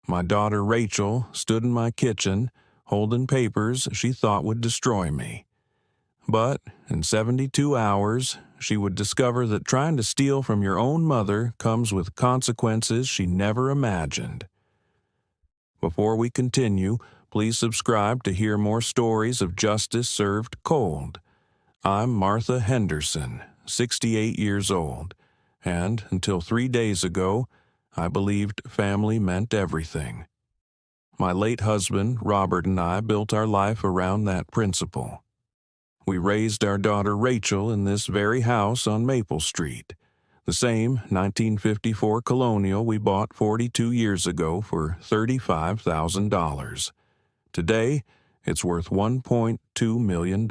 My daughter Rachel stood in my kitchen, holding papers she thought would destroy me. But in 72 hours, she would discover that trying to steal from your own mother comes with consequences she never imagined. Before we continue, please subscribe to hear more stories of justice served cold. I'm Martha Henderson, 68 years old, and until 3 days ago, I believed family meant everything. My late husband, Robert, and I built our life around that principle. We raised our daughter Rachel in this very house on Maple Street, the same 1954 Colonial we bought 42 years ago for $35,000. Today, it's worth $1.2 million.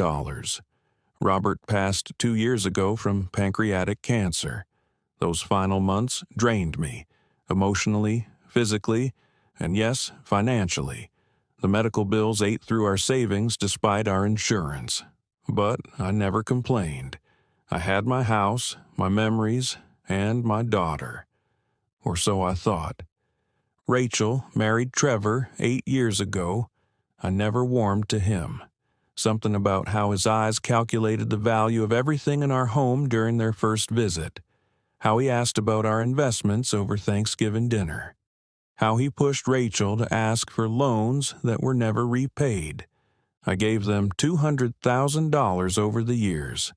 Robert passed 2 years ago from pancreatic cancer. Those final months drained me, emotionally, physically, and yes, financially. The medical bills ate through our savings despite our insurance. But I never complained. I had my house, my memories, and my daughter. Or so I thought. Rachel married Trevor 8 years ago. I never warmed to him. Something about how his eyes calculated the value of everything in our home during their first visit. How he asked about our investments over Thanksgiving dinner. How he pushed Rachel to ask for loans that were never repaid. I gave them $200,000 over the years.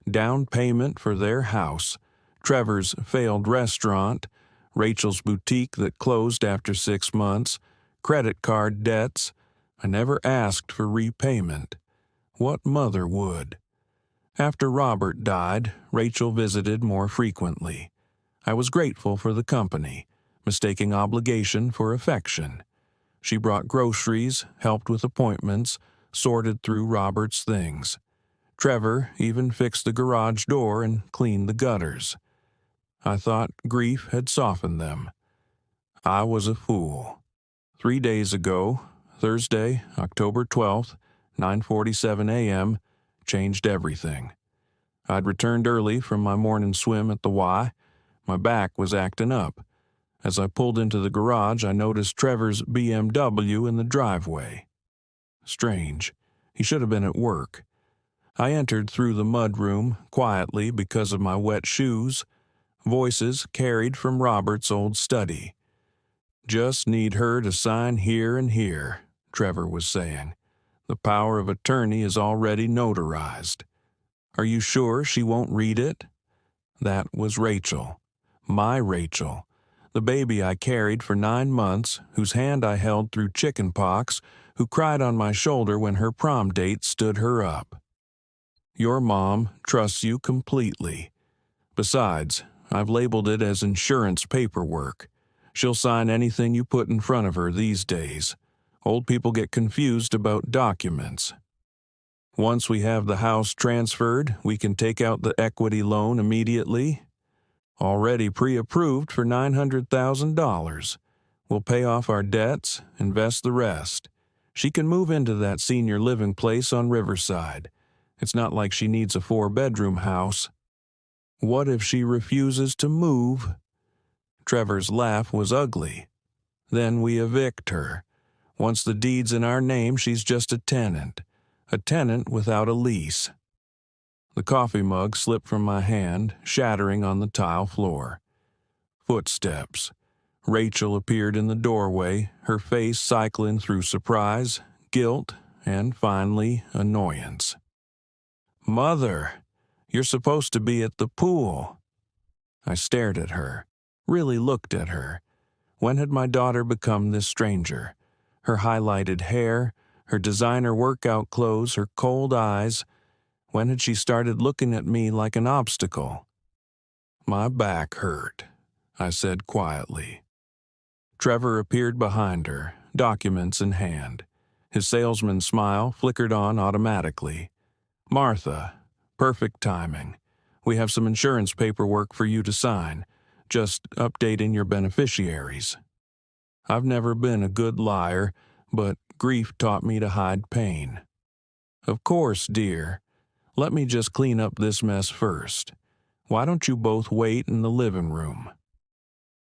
Down payment for their house, Trevor's failed restaurant, Rachel's boutique that closed after 6 months, credit card debts. I never asked for repayment. What mother would? After Robert died, Rachel visited more frequently. I was grateful for the company, mistaking obligation for affection. She brought groceries, helped with appointments, sorted through Robert's things. Trevor even fixed the garage door and cleaned the gutters. I thought grief had softened them. I was a fool. 3 days ago, Thursday, October 12th, 9:47 a.m., changed everything. I'd returned early from my morning swim at the Y. My back was acting up. As I pulled into the garage, I noticed Trevor's BMW in the driveway. Strange. He should have been at work. I entered through the mudroom, quietly because of my wet shoes. Voices carried from Robert's old study. "Just need her to sign here and here," Trevor was saying. "The power of attorney is already notarized. Are you sure she won't read it?" That was Rachel. My Rachel. The baby I carried for 9 months, whose hand I held through chicken pox, who cried on my shoulder when her prom date stood her up. Your mom trusts you completely. Besides, I've labeled it as insurance paperwork. She'll sign anything you put in front of her these days. Old people get confused about documents. Once we have the house transferred, we can take out the equity loan immediately. Already pre-approved for $900,000. We'll pay off our debts, invest the rest. She can move into that senior living place on Riverside. It's not like she needs a 4-bedroom house. What if she refuses to move? Trevor's laugh was ugly. Then we evict her. Once the deed's in our name, she's just a tenant without a lease. The coffee mug slipped from my hand, shattering on the tile floor. Footsteps. Rachel appeared in the doorway, her face cycling through surprise, guilt, and finally, annoyance. "Mother, you're supposed to be at the pool." I stared at her, really looked at her. When had my daughter become this stranger? Her highlighted hair, her designer workout clothes, her cold eyes. When had she started looking at me like an obstacle? "My back hurt," I said quietly. Trevor appeared behind her, documents in hand. His salesman's smile flickered on automatically. "Martha, perfect timing. We have some insurance paperwork for you to sign, just updating your beneficiaries." I've never been a good liar, but grief taught me to hide pain. "Of course, dear. Let me just clean up this mess first. Why don't you both wait in the living room?"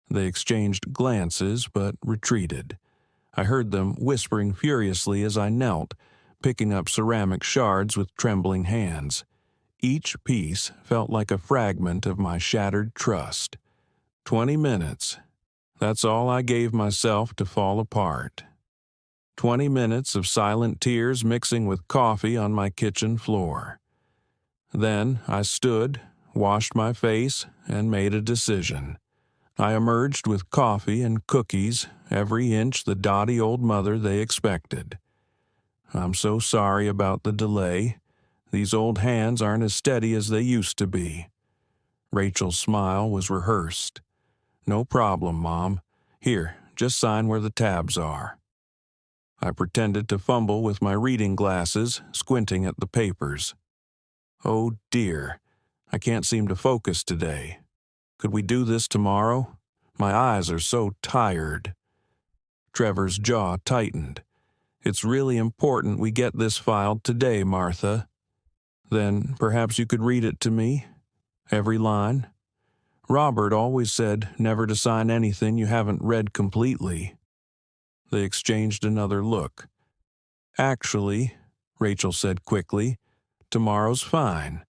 They exchanged glances but retreated. I heard them whispering furiously as I knelt, picking up ceramic shards with trembling hands. Each piece felt like a fragment of my shattered trust. 20 minutes. That's all I gave myself to fall apart. 20 minutes of silent tears mixing with coffee on my kitchen floor. Then I stood, washed my face, and made a decision. I emerged with coffee and cookies, every inch the dotty old mother they expected. I'm so sorry about the delay. These old hands aren't as steady as they used to be. Rachel's smile was rehearsed. No problem, Mom. Here, just sign where the tabs are. I pretended to fumble with my reading glasses, squinting at the papers. Oh dear, I can't seem to focus today. Could we do this tomorrow? My eyes are so tired. Trevor's jaw tightened. It's really important we get this filed today, Martha. Then perhaps you could read it to me? Every line? Robert always said never to sign anything you haven't read completely. They exchanged another look. Actually, Rachel said quickly, tomorrow's fine.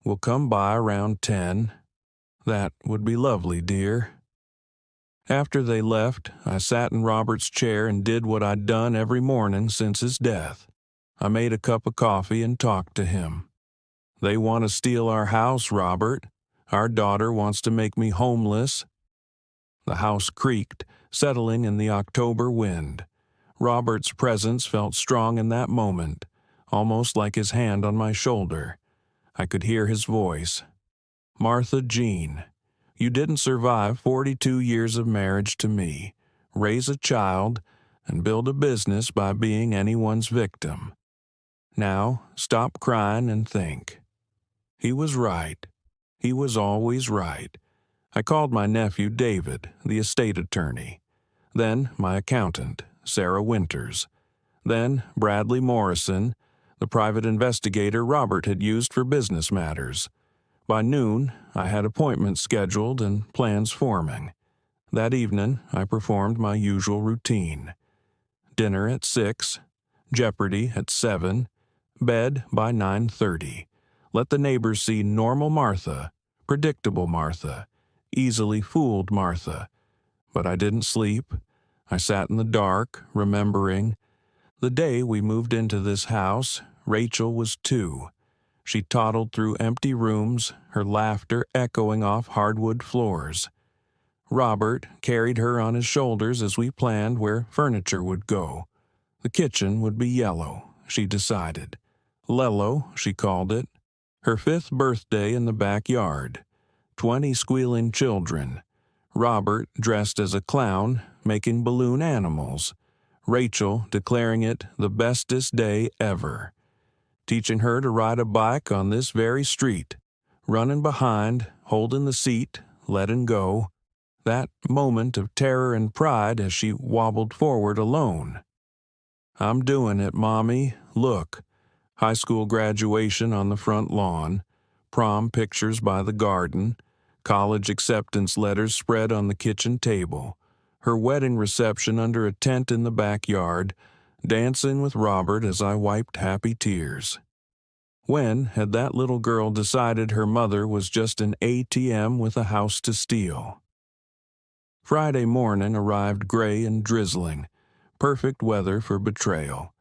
We'll come by around 10. That would be lovely, dear. After they left, I sat in Robert's chair and did what I'd done every morning since his death. I made a cup of coffee and talked to him. They want to steal our house, Robert. Our daughter wants to make me homeless. The house creaked, settling in the October wind. Robert's presence felt strong in that moment, almost like his hand on my shoulder. I could hear his voice. Martha Jean, you didn't survive 42 years of marriage to me, raise a child, and build a business by being anyone's victim. Now, stop crying and think. He was right. He was always right. I called my nephew David, the estate attorney. Then my accountant, Sarah Winters. Then Bradley Morrison, the private investigator Robert had used for business matters. By noon, I had appointments scheduled and plans forming. That evening, I performed my usual routine. Dinner at 6, Jeopardy at 7, bed by 9:30. Let the neighbors see normal Martha, predictable Martha, easily fooled Martha. But I didn't sleep. I sat in the dark, remembering. The day we moved into this house, Rachel was 2. She toddled through empty rooms, her laughter echoing off hardwood floors. Robert carried her on his shoulders as we planned where furniture would go. The kitchen would be yellow, she decided. Lello, she called it. Her 5th birthday in the backyard. 20 squealing children. Robert dressed as a clown, making balloon animals. Rachel declaring it the bestest day ever. Teaching her to ride a bike on this very street. Running behind, holding the seat, letting go. That moment of terror and pride as she wobbled forward alone. I'm doing it, Mommy. Look. High school graduation on the front lawn. Prom pictures by the garden. College acceptance letters spread on the kitchen table. Her wedding reception under a tent in the backyard. Dancing with Robert as I wiped happy tears. When had that little girl decided her mother was just an ATM with a house to steal? Friday morning arrived gray and drizzling. Perfect weather for betrayal.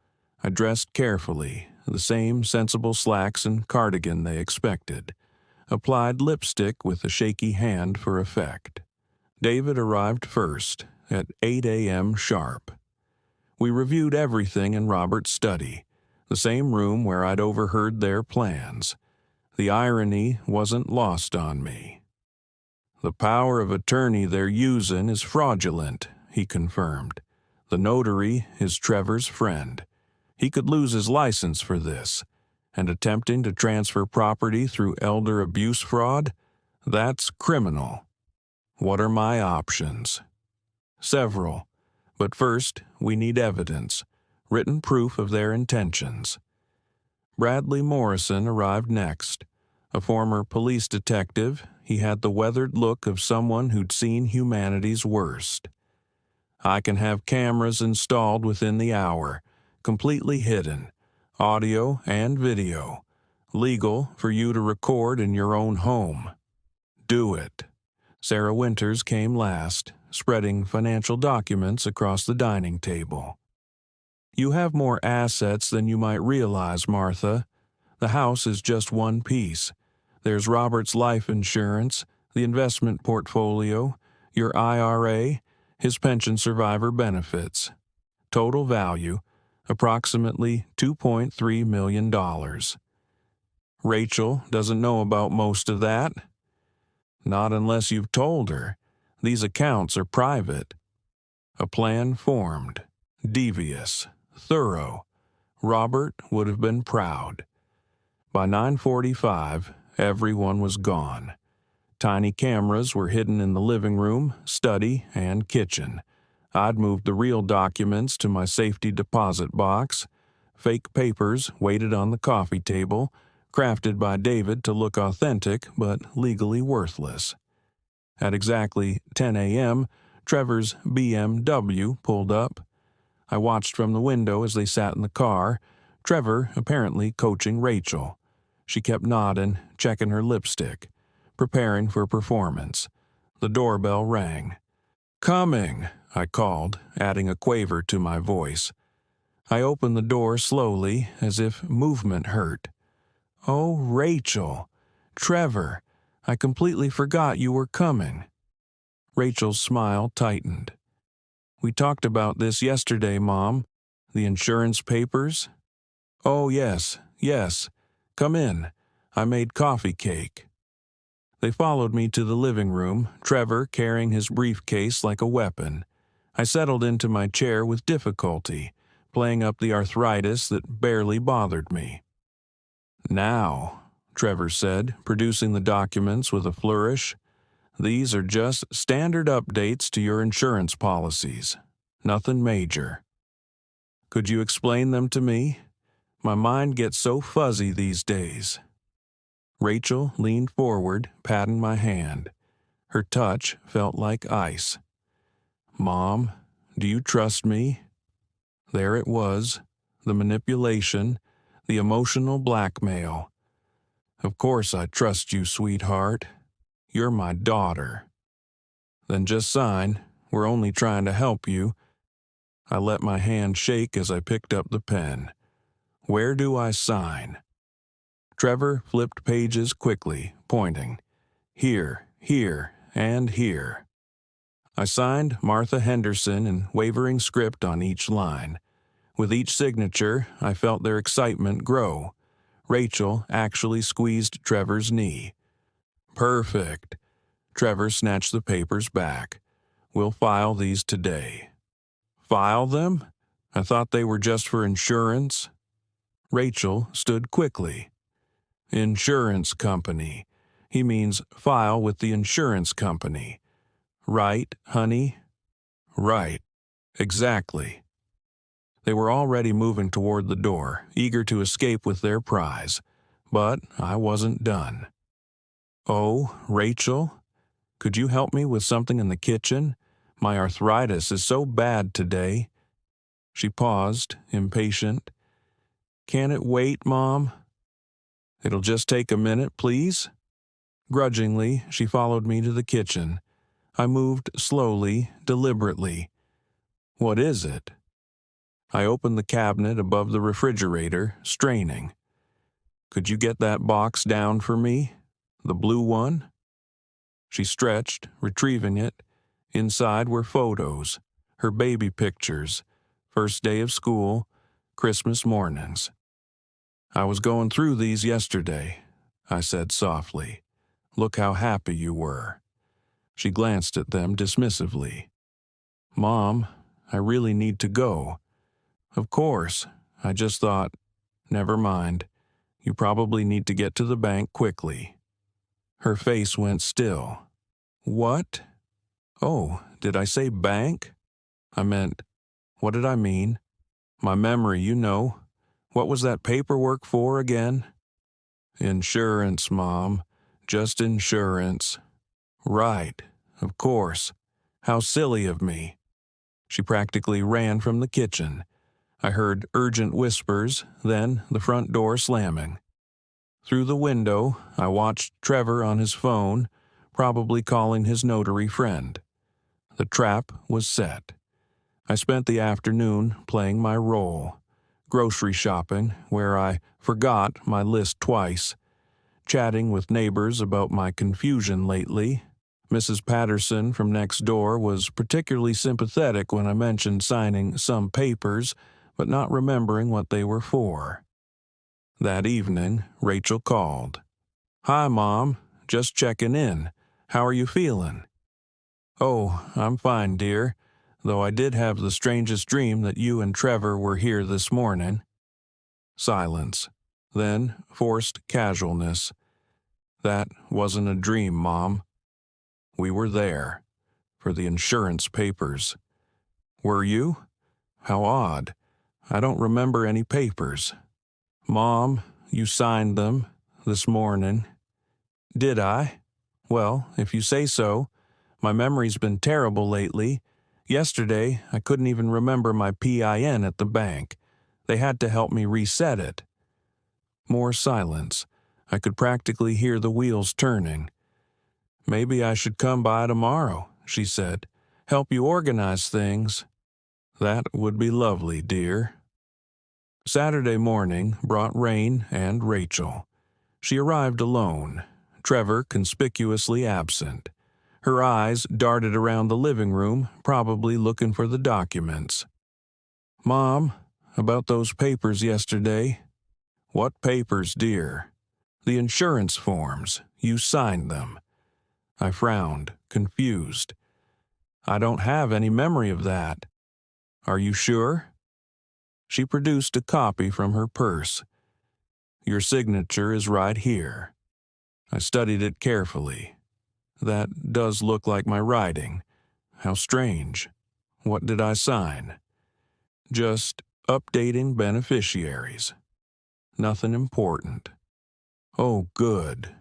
I dressed carefully, the same sensible slacks and cardigan they expected. Applied lipstick with a shaky hand for effect. David arrived first, at 8 a.m. sharp. We reviewed everything in Robert's study, the same room where I'd overheard their plans. The irony wasn't lost on me. The power of attorney they're using is fraudulent, he confirmed. The notary is Trevor's friend. He could lose his license for this. And attempting to transfer property through elder abuse fraud? That's criminal. What are my options? Several. But first, we need evidence, written proof of their intentions. Bradley Morrison arrived next. A former police detective, he had the weathered look of someone who'd seen humanity's worst. I can have cameras installed within the hour, completely hidden, audio and video, legal for you to record in your own home. Do it." Sarah Winters came last, spreading financial documents across the dining table. "You have more assets than you might realize, Martha. The house is just one piece. There's Robert's life insurance, the investment portfolio, your IRA, his pension survivor benefits. Total value, approximately $2.3 million. Rachel doesn't know about most of that. Not unless you've told her. These accounts are private." A plan formed. Devious. Thorough. Robert would have been proud. By 9:45, everyone was gone. Tiny cameras were hidden in the living room, study, and kitchen. I'd moved the real documents to my safety deposit box. Fake papers waited on the coffee table, crafted by David to look authentic but legally worthless. At exactly 10 a.m., Trevor's BMW pulled up. I watched from the window as they sat in the car, Trevor apparently coaching Rachel. She kept nodding, checking her lipstick, preparing for performance. The doorbell rang. "Coming," I called, adding a quaver to my voice. I opened the door slowly, as if movement hurt. "Oh, Rachel. Trevor, I completely forgot you were coming." Rachel's smile tightened. "We talked about this yesterday, Mom. The insurance papers?" "Oh, yes. Come in. I made coffee cake." They followed me to the living room, Trevor carrying his briefcase like a weapon. I settled into my chair with difficulty, playing up the arthritis that barely bothered me. "Now," Trevor said, producing the documents with a flourish, "these are just standard updates to your insurance policies. Nothing major." "Could you explain them to me? My mind gets so fuzzy these days." Rachel leaned forward, patting my hand. Her touch felt like ice. "Mom, do you trust me?" There it was, the manipulation, the emotional blackmail. "Of course I trust you, sweetheart. You're my daughter." "Then just sign. We're only trying to help you." I let my hand shake as I picked up the pen. "Where do I sign?" Trevor flipped pages quickly, pointing. "Here, and here." I signed Martha Henderson in wavering script on each line. With each signature, I felt their excitement grow. Rachel actually squeezed Trevor's knee. "Perfect." Trevor snatched the papers back. "We'll file these today." "File them? I thought they were just for insurance." Rachel stood quickly. "Insurance company. He means file with the insurance company. Right, honey?" "Right. Exactly." They were already moving toward the door, eager to escape with their prize. But I wasn't done. "Oh, Rachel, could you help me with something in the kitchen? My arthritis is so bad today." She paused, impatient. "Can it wait, Mom?" "It'll just take a minute, please." Grudgingly, she followed me to the kitchen. I moved slowly, deliberately. "What is it?" I opened the cabinet above the refrigerator, straining. "Could you get that box down for me? The blue one?" She stretched, retrieving it. Inside were photos, her baby pictures, first day of school, Christmas mornings. "I was going through these yesterday," I said softly. "Look how happy you were." She glanced at them dismissively. "Mom, I really need to go." "Of course. I just thought, never mind. You probably need to get to the bank quickly." Her face went still. "What? Oh, did I say bank? I meant, what did I mean? My memory, you know. What was that paperwork for again?" "Insurance, Mom. Just insurance." "Right. Of course. How silly of me." She practically ran from the kitchen. I heard urgent whispers, then the front door slamming. Through the window, I watched Trevor on his phone, probably calling his notary friend. The trap was set. I spent the afternoon playing my role, grocery shopping, where I forgot my list twice, chatting with neighbors about my confusion lately. Mrs. Patterson from next door was particularly sympathetic when I mentioned signing some papers, but not remembering what they were for. That evening, Rachel called. "Hi, Mom. Just checking in. How are you feeling?" "Oh, I'm fine, dear, though I did have the strangest dream that you and Trevor were here this morning." Silence. Then forced casualness. "That wasn't a dream, Mom. We were there. For the insurance papers." "Were you? How odd. I don't remember any papers." "Mom, you signed them this morning." "Did I? Well, if you say so. My memory's been terrible lately. Yesterday, I couldn't even remember my PIN at the bank. They had to help me reset it." More silence. I could practically hear the wheels turning. "Maybe I should come by tomorrow," she said. "Help you organize things." "That would be lovely, dear." Saturday morning brought Rain and Rachel. She arrived alone, Trevor conspicuously absent. Her eyes darted around the living room, probably looking for the documents. "Mom, about those papers yesterday." "What papers, dear?" "The insurance forms. You signed them." I frowned, confused. "I don't have any memory of that." "Are you sure?" She produced a copy from her purse. "Your signature is right here." I studied it carefully. That does look like my writing. How strange. What did I sign? Just updating beneficiaries. Nothing important. Oh, good.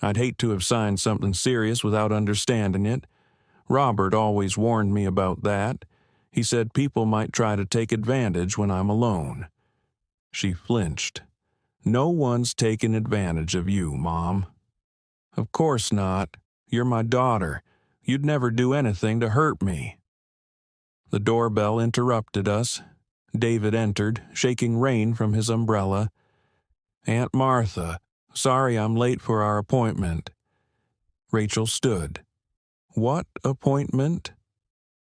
I'd hate to have signed something serious without understanding it. Robert always warned me about that. He said people might try to take advantage when I'm alone. She flinched. "No one's taken advantage of you, Mom." "Of course not. You're my daughter. You'd never do anything to hurt me." The doorbell interrupted us. David entered, shaking rain from his umbrella. "Aunt Martha, sorry I'm late for our appointment." Rachel stood. "What appointment?"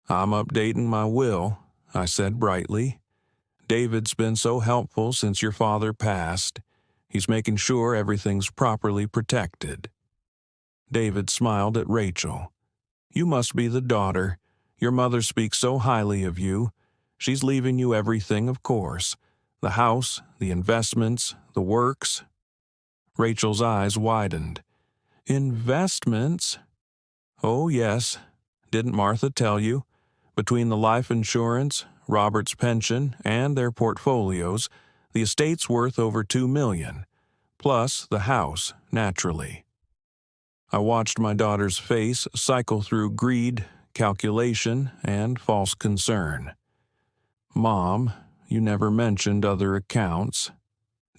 "I'm updating my will," I said brightly. "David's been so helpful since your father passed. He's making sure everything's properly protected." David smiled at Rachel. "You must be the daughter. Your mother speaks so highly of you. She's leaving you everything, of course. The house, the investments, the works." Rachel's eyes widened. "Investments?" "Oh, yes. Didn't Martha tell you? Between the life insurance, Robert's pension, and their portfolios, the estate's worth over $2 million. Plus the house, naturally." I watched my daughter's face cycle through greed, calculation, and false concern. "Mom, you never mentioned other accounts."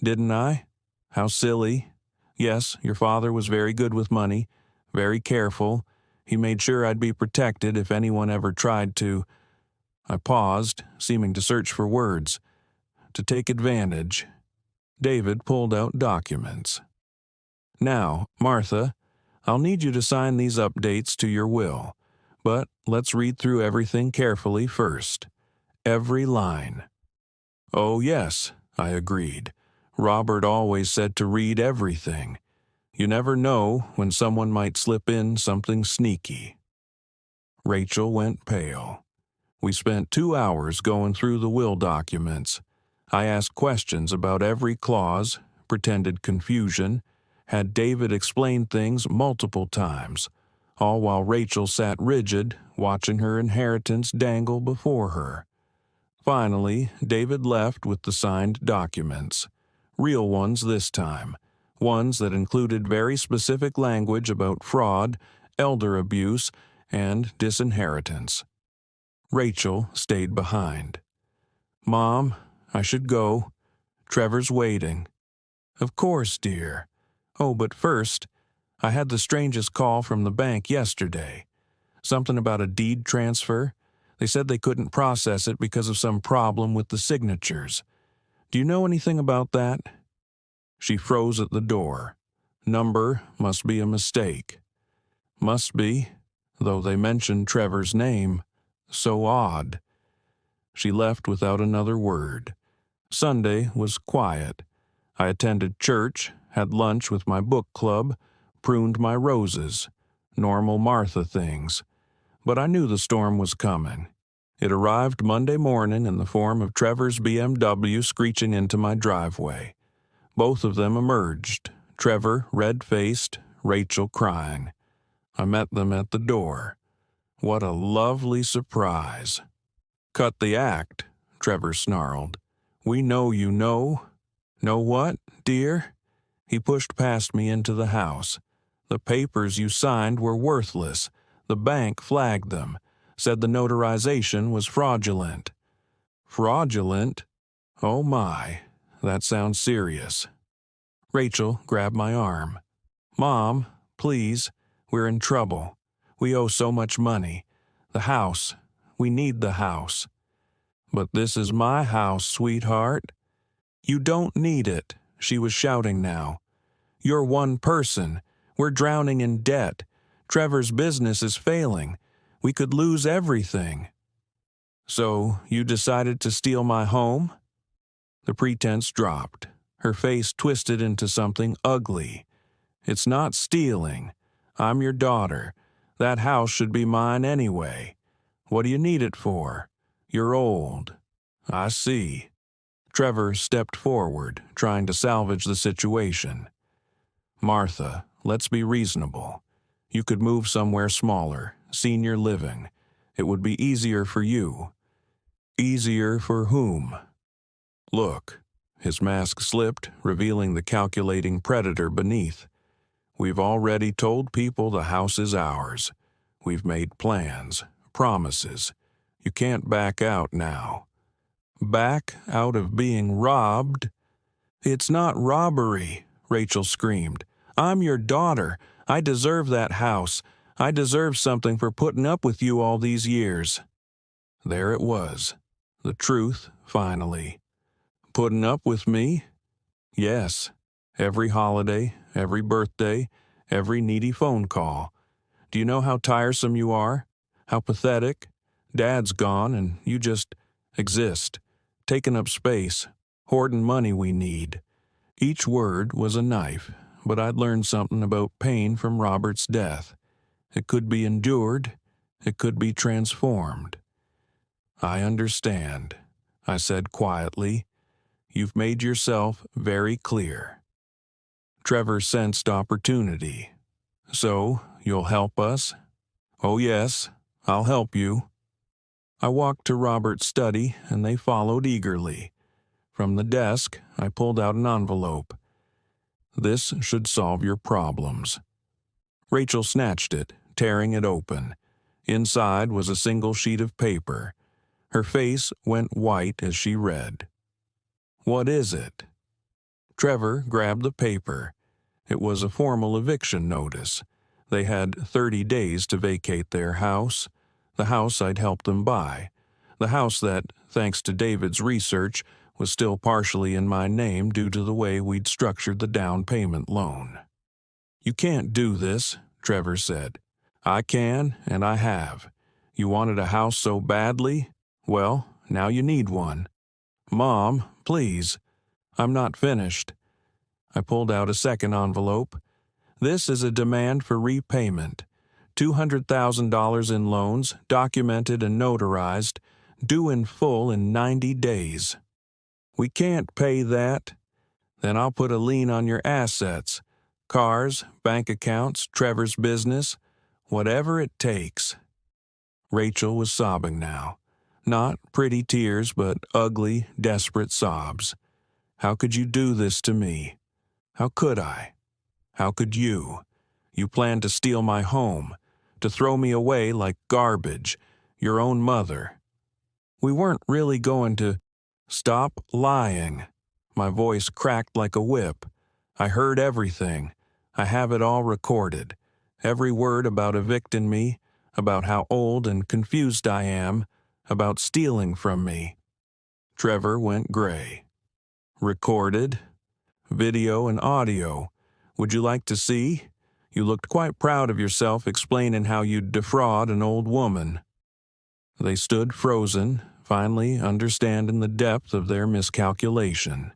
"Didn't I? How silly. Yes, your father was very good with money, very careful. He made sure I'd be protected if anyone ever tried to—" I paused, seeming to search for words. "To take advantage." David pulled out documents. "Now, Martha, I'll need you to sign these updates to your will, but let's read through everything carefully first. Every line." "Oh, yes," I agreed. "Robert always said to read everything. You never know when someone might slip in something sneaky." Rachel went pale. We spent 2 hours going through the will documents. I asked questions about every clause, pretended confusion, had David explain things multiple times, all while Rachel sat rigid, watching her inheritance dangle before her. Finally, David left with the signed documents. Real ones this time. Ones that included very specific language about fraud, elder abuse, and disinheritance. Rachel stayed behind. "Mom, I should go. Trevor's waiting." "Of course, dear. Oh, but first, I had the strangest call from the bank yesterday. Something about a deed transfer. They said they couldn't process it because of some problem with the signatures. Do you know anything about that?" She froze at the door. Number must be a mistake. Must be, though they mentioned Trevor's name. So odd. She left without another word. Sunday was quiet. I attended church, had lunch with my book club, pruned my roses. Normal Martha things. But I knew the storm was coming. It arrived Monday morning in the form of Trevor's BMW screeching into my driveway. Both of them emerged, Trevor red-faced, Rachel crying. I met them at the door. What a lovely surprise. "Cut the act," Trevor snarled. "We know you know." "Know what, dear?" He pushed past me into the house. "The papers you signed were worthless. The bank flagged them, said the notarization was fraudulent." "Fraudulent? Oh my, that sounds serious." Rachel grabbed my arm. "Mom, please, we're in trouble. We owe so much money. The house. We need the house." "But this is my house, sweetheart." "You don't need it," she was shouting now. "You're one person. We're drowning in debt. Trevor's business is failing. We could lose everything." "So you decided to steal my home?" The pretense dropped. Her face twisted into something ugly. "It's not stealing. I'm your daughter. That house should be mine anyway. What do you need it for? You're old." "I see." Trevor stepped forward, trying to salvage the situation. "Martha, let's be reasonable. You could move somewhere smaller, senior living. It would be easier for you." "Easier for whom?" "Look." His mask slipped, revealing the calculating predator beneath. "We've already told people the house is ours. We've made plans, promises. You can't back out now." "Back out of being robbed?" "It's not robbery," Rachel screamed. "I'm your daughter. I deserve that house. I deserve something for putting up with you all these years." There it was. The truth, finally. "Putting up with me?" "Yes. Every holiday, every birthday, every needy phone call. Do you know how tiresome you are? How pathetic? Dad's gone and you just exist, taking up space, hoarding money we need." Each word was a knife, but I'd learned something about pain from Robert's death. It could be endured, it could be transformed. "I understand," I said quietly. "You've made yourself very clear." Trevor sensed opportunity. "So, you'll help us?" "Oh yes, I'll help you." I walked to Robert's study, and they followed eagerly. From the desk, I pulled out an envelope. "This should solve your problems." Rachel snatched it, tearing it open. Inside was a single sheet of paper. Her face went white as she read. "What is it?" Trevor grabbed the paper. It was a formal eviction notice. They had 30 days to vacate their house, the house I'd helped them buy, the house that, thanks to David's research, was still partially in my name due to the way we'd structured the down payment loan. "You can't do this," Trevor said. "I can, and I have. You wanted a house so badly? Well, now you need one." "Mom, please." "I'm not finished." I pulled out a second envelope. "This is a demand for repayment. $200,000 in loans, documented and notarized, due in full in 90 days. "We can't pay that." "Then I'll put a lien on your assets. Cars, bank accounts, Trevor's business, whatever it takes." Rachel was sobbing now. Not pretty tears, but ugly, desperate sobs. "How could you do this to me? How could I? How could you? You planned to steal my home, to throw me away like garbage, your own mother. We weren't really going to stop lying. My voice cracked like a whip. I heard everything. I have it all recorded. Every word about evicting me, about how old and confused I am, about stealing from me. Trevor went gray. Recorded? Video and audio. Would you like to see? You looked quite proud of yourself explaining how you'd defraud an old woman. They stood frozen, finally understanding the depth of their miscalculation.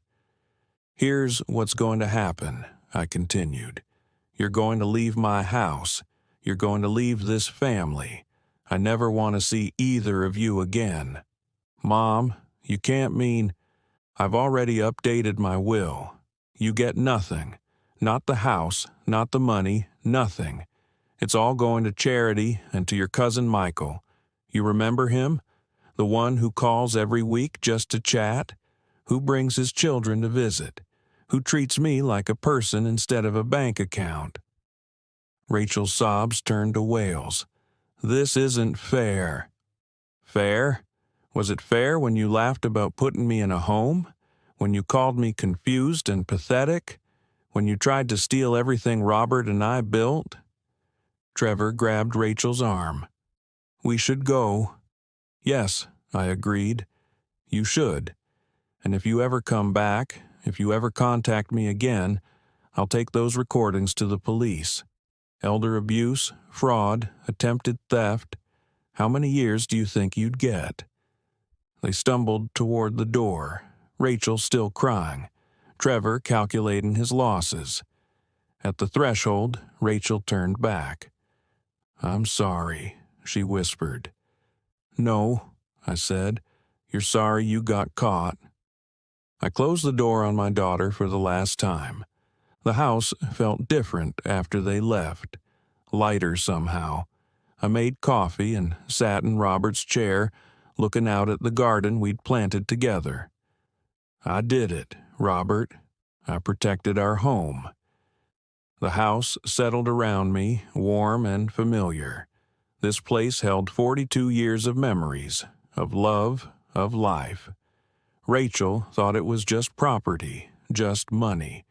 Here's what's going to happen, I continued. You're going to leave my house. You're going to leave this family. I never want to see either of you again. Mom, you can't mean... I've already updated my will. You get nothing. Not the house, not the money, nothing. It's all going to charity and to your cousin Michael. You remember him? The one who calls every week just to chat? Who brings his children to visit? Who treats me like a person instead of a bank account? Rachel's sobs turned to wails. This isn't fair. Fair? Was it fair when you laughed about putting me in a home? When you called me confused and pathetic? When you tried to steal everything Robert and I built? Trevor grabbed Rachel's arm. We should go. Yes, I agreed. You should. And if you ever come back, if you ever contact me again, I'll take those recordings to the police. Elder abuse, fraud, attempted theft. How many years do you think you'd get? They stumbled toward the door, Rachel still crying, Trevor calculating his losses. At the threshold, Rachel turned back. I'm sorry, she whispered. No, I said. You're sorry you got caught. I closed the door on my daughter for the last time. The house felt different after they left, lighter somehow. I made coffee and sat in Robert's chair, looking out at the garden we'd planted together. I did it, Robert. I protected our home. The house settled around me, warm and familiar. This place held 42 years of memories, of love, of life. Rachel thought it was just property, just money.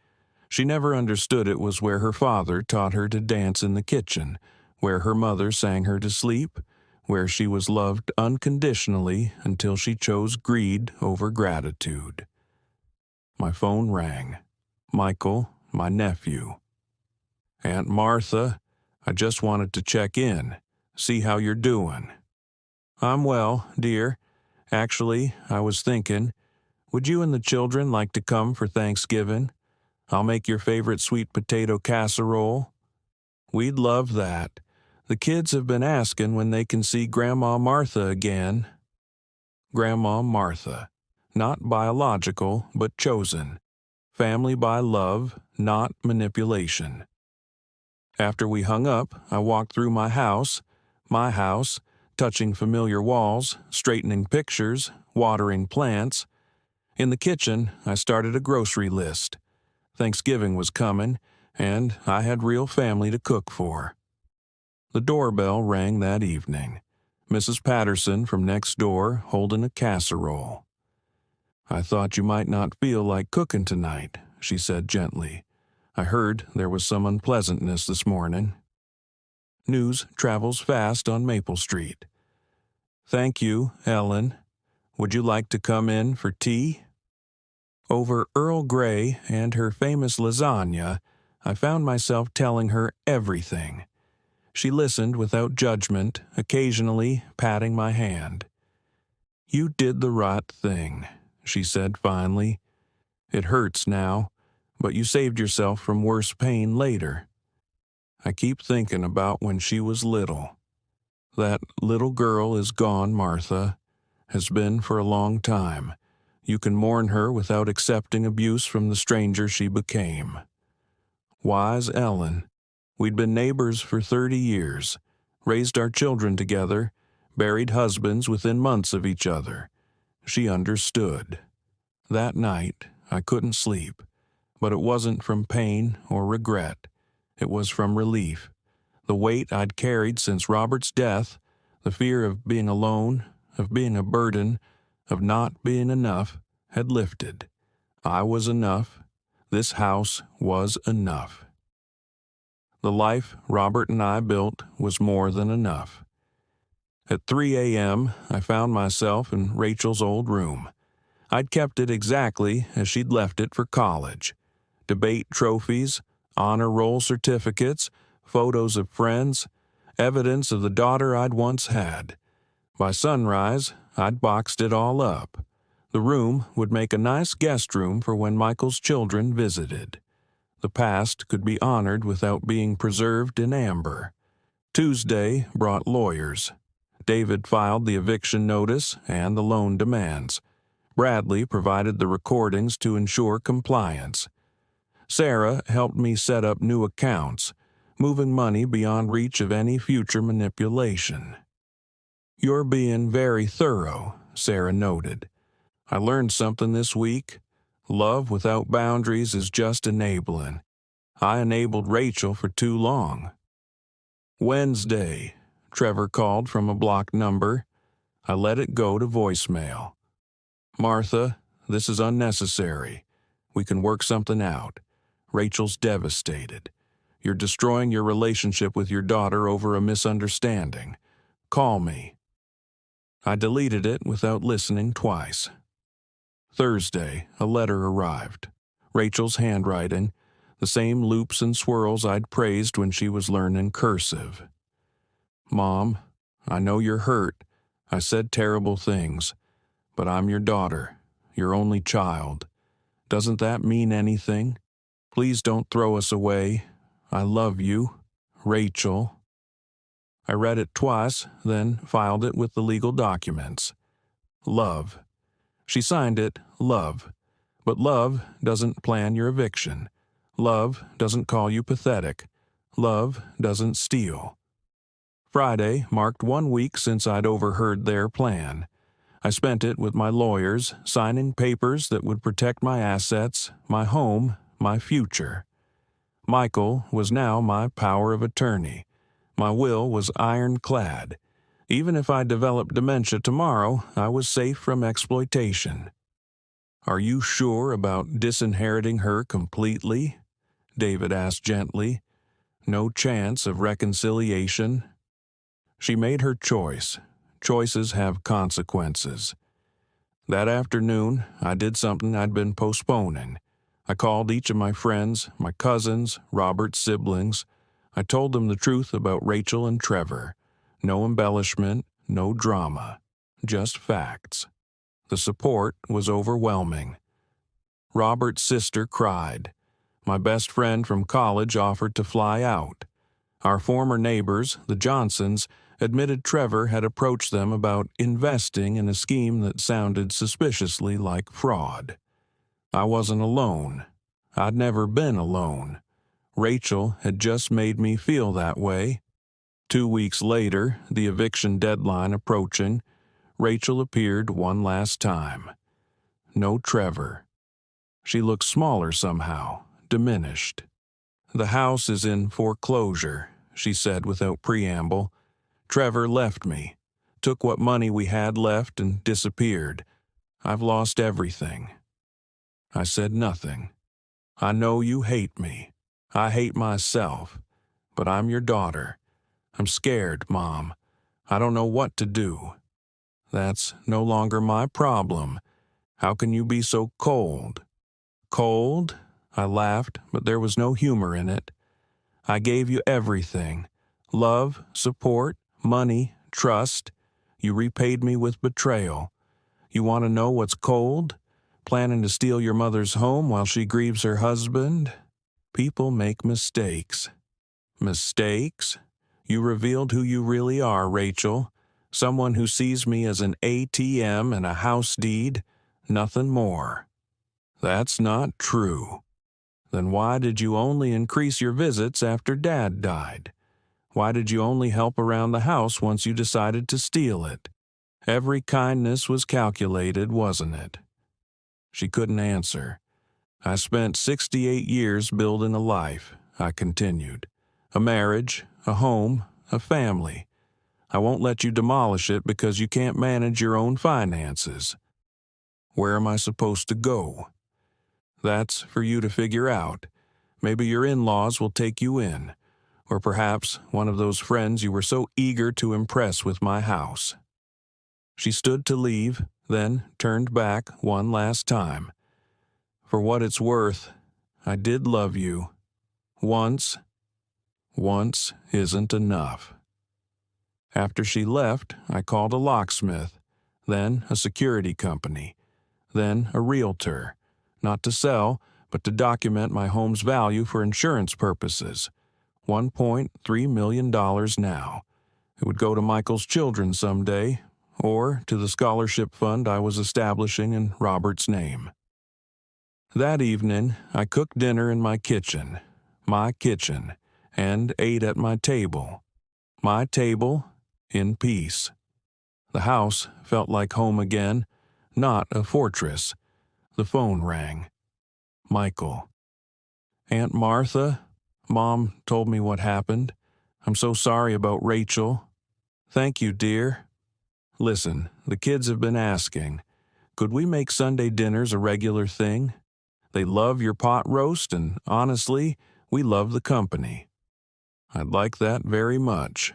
She never understood it was where her father taught her to dance in the kitchen, where her mother sang her to sleep, where she was loved unconditionally until she chose greed over gratitude. My phone rang. Michael, my nephew. Aunt Martha, I just wanted to check in, see how you're doing. I'm well, dear. Actually, I was thinking, would you and the children like to come for Thanksgiving? I'll make your favorite sweet potato casserole. We'd love that. The kids have been asking when they can see Grandma Martha again. Grandma Martha. Not biological, but chosen. Family by love, not manipulation. After we hung up, I walked through my house, touching familiar walls, straightening pictures, watering plants. In the kitchen, I started a grocery list. Thanksgiving was coming, and I had real family to cook for. The doorbell rang that evening. Mrs. Patterson from next door holding a casserole. I thought you might not feel like cooking tonight, she said gently. I heard there was some unpleasantness this morning. News travels fast on Maple Street. Thank you, Ellen. Would you like to come in for tea? Over Earl Grey and her famous lasagna, I found myself telling her everything. She listened without judgment, occasionally patting my hand. You did the right thing, she said finally. It hurts now, but you saved yourself from worse pain later. I keep thinking about when she was little. That little girl is gone, Martha. Has been for a long time. You can mourn her without accepting abuse from the stranger she became. Wise Ellen. We'd been neighbors for 30 years, raised our children together, buried husbands within months of each other. She understood. That night, I couldn't sleep, but it wasn't from pain or regret. It was from relief. The weight I'd carried since Robert's death, the fear of being alone, of being a burden, of not being enough, had lifted. I was enough. This house was enough. The life Robert and I built was more than enough. At 3 a.m., I found myself in Rachel's old room. I'd kept it exactly as she'd left it for college. Debate trophies, honor roll certificates, photos of friends, evidence of the daughter I'd once had. By sunrise, I'd boxed it all up. The room would make a nice guest room for when Michael's children visited. The past could be honored without being preserved in amber. Tuesday brought lawyers. David filed the eviction notice and the loan demands. Bradley provided the recordings to ensure compliance. Sarah helped me set up new accounts, moving money beyond reach of any future manipulation. "You're being very thorough," Sarah noted. "I learned something this week. Love without boundaries is just enabling. I enabled Rachel for too long." Wednesday, Trevor called from a blocked number. I let it go to voicemail. "Martha, this is unnecessary. We can work something out. Rachel's devastated. You're destroying your relationship with your daughter over a misunderstanding. Call me." I deleted it without listening twice. Thursday, a letter arrived. Rachel's handwriting, the same loops and swirls I'd praised when she was learning cursive. "Mom, I know you're hurt. I said terrible things. But I'm your daughter, your only child. Doesn't that mean anything? Please don't throw us away. I love you. Rachel." I read it twice, then filed it with the legal documents. Love. She signed it, Love. But love doesn't plan your eviction. Love doesn't call you pathetic. Love doesn't steal. Friday marked 1 week since I'd overheard their plan. I spent it with my lawyers, signing papers that would protect my assets, my home, my future. Michael was now my power of attorney. My will was ironclad. Even if I developed dementia tomorrow, I was safe from exploitation. "Are you sure about disinheriting her completely?" David asked gently. "No chance of reconciliation?" She made her choice. Choices have consequences. That afternoon, I did something I'd been postponing. I called each of my friends, my cousins, Robert's siblings. I told them the truth about Rachel and Trevor. No embellishment, no drama, just facts. The support was overwhelming. Robert's sister cried. My best friend from college offered to fly out. Our former neighbors, the Johnsons, admitted Trevor had approached them about investing in a scheme that sounded suspiciously like fraud. I wasn't alone. I'd never been alone. Rachel had just made me feel that way. 2 weeks later, the eviction deadline approaching, Rachel appeared one last time. No Trevor. She looked smaller somehow, diminished. "The house is in foreclosure," she said without preamble. "Trevor left me, took what money we had left and disappeared. I've lost everything." I said nothing. "I know you hate me. I hate myself. But I'm your daughter. I'm scared, Mom. I don't know what to do." "That's no longer my problem. How can you be so cold?" "Cold?" I laughed, but there was no humor in it. "I gave you everything. Love, support, money, trust. You repaid me with betrayal. You want to know what's cold? Planning to steal your mother's home while she grieves her husband? People make mistakes." "Mistakes? You revealed who you really are, Rachel. Someone who sees me as an ATM and a house deed, nothing more." "That's not true." "Then why did you only increase your visits after Dad died? Why did you only help around the house once you decided to steal it? Every kindness was calculated, wasn't it?" She couldn't answer. "I spent 68 years building a life," I continued. "A marriage, a home, a family. I won't let you demolish it because you can't manage your own finances. Where am I supposed to go? That's for you to figure out. Maybe your in-laws will take you in, or perhaps one of those friends you were so eager to impress with my house." She stood to leave, then turned back one last time. "For what it's worth, I did love you. Once. Once isn't enough." After she left, I called a locksmith, then a security company, then a realtor, not to sell, but to document my home's value for insurance purposes. $1.3 million now. It would go to Michael's children someday, or to the scholarship fund I was establishing in Robert's name. That evening, I cooked dinner in my kitchen, and ate at my table. My table, in peace. The house felt like home again, not a fortress. The phone rang. Michael. "Aunt Martha, Mom told me what happened. I'm so sorry about Rachel." "Thank you, dear. Listen, the kids have been asking. Could we make Sunday dinners a regular thing? They love your pot roast, and honestly, we love the company." "I'd like that very much."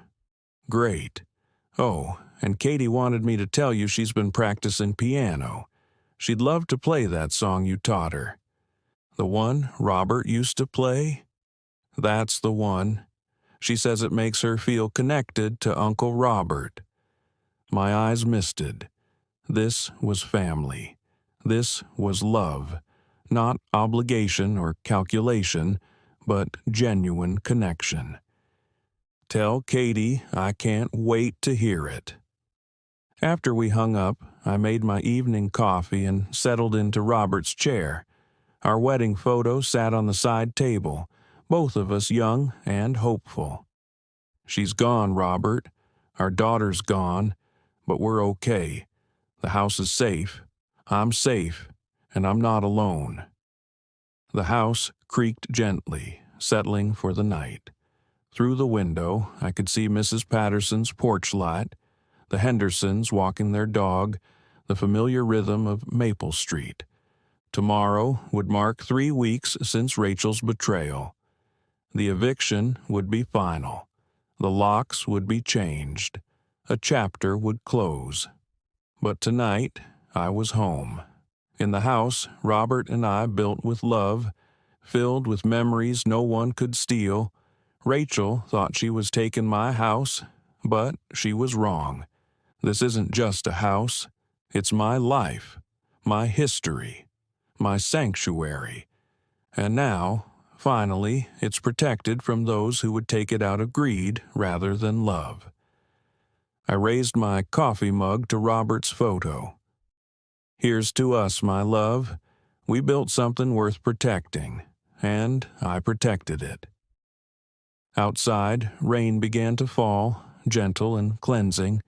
"Great. Oh, and Katie wanted me to tell you she's been practicing piano. She'd love to play that song you taught her." "The one Robert used to play?" "That's the one. She says it makes her feel connected to Uncle Robert." My eyes misted. This was family. This was love. Not obligation or calculation, but genuine connection. "Tell Katie I can't wait to hear it." After we hung up, I made my evening coffee and settled into Robert's chair. Our wedding photo sat on the side table, both of us young and hopeful. "She's gone, Robert. Our daughter's gone, but we're okay. The house is safe. I'm safe, and I'm not alone." The house creaked gently, settling for the night. Through the window, I could see Mrs. Patterson's porch light, the Hendersons walking their dog, the familiar rhythm of Maple Street. Tomorrow would mark 3 weeks since Rachel's betrayal. The eviction would be final. The locks would be changed. A chapter would close. But tonight, I was home. In the house Robert and I built with love, filled with memories no one could steal. Rachel thought she was taking my house, but she was wrong. This isn't just a house. It's my life, my history, my sanctuary. And now, finally, it's protected from those who would take it out of greed rather than love. I raised my coffee mug to Robert's photo. "Here's to us, my love. We built something worth protecting, and I protected it." Outside, rain began to fall, gentle and cleansing.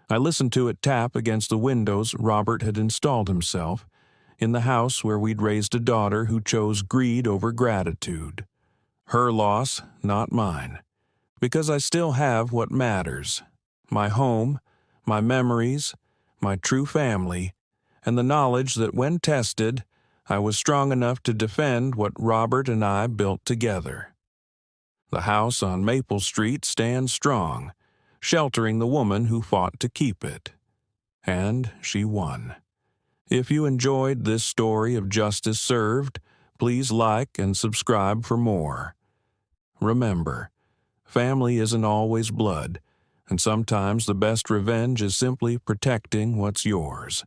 I listened to it tap against the windows Robert had installed himself, in the house where we'd raised a daughter who chose greed over gratitude. Her loss, not mine. Because I still have what matters. My home, my memories, my true family, and the knowledge that when tested, I was strong enough to defend what Robert and I built together. The house on Maple Street stands strong, sheltering the woman who fought to keep it. And she won. If you enjoyed this story of justice served, please like and subscribe for more. Remember, family isn't always blood, and sometimes the best revenge is simply protecting what's yours.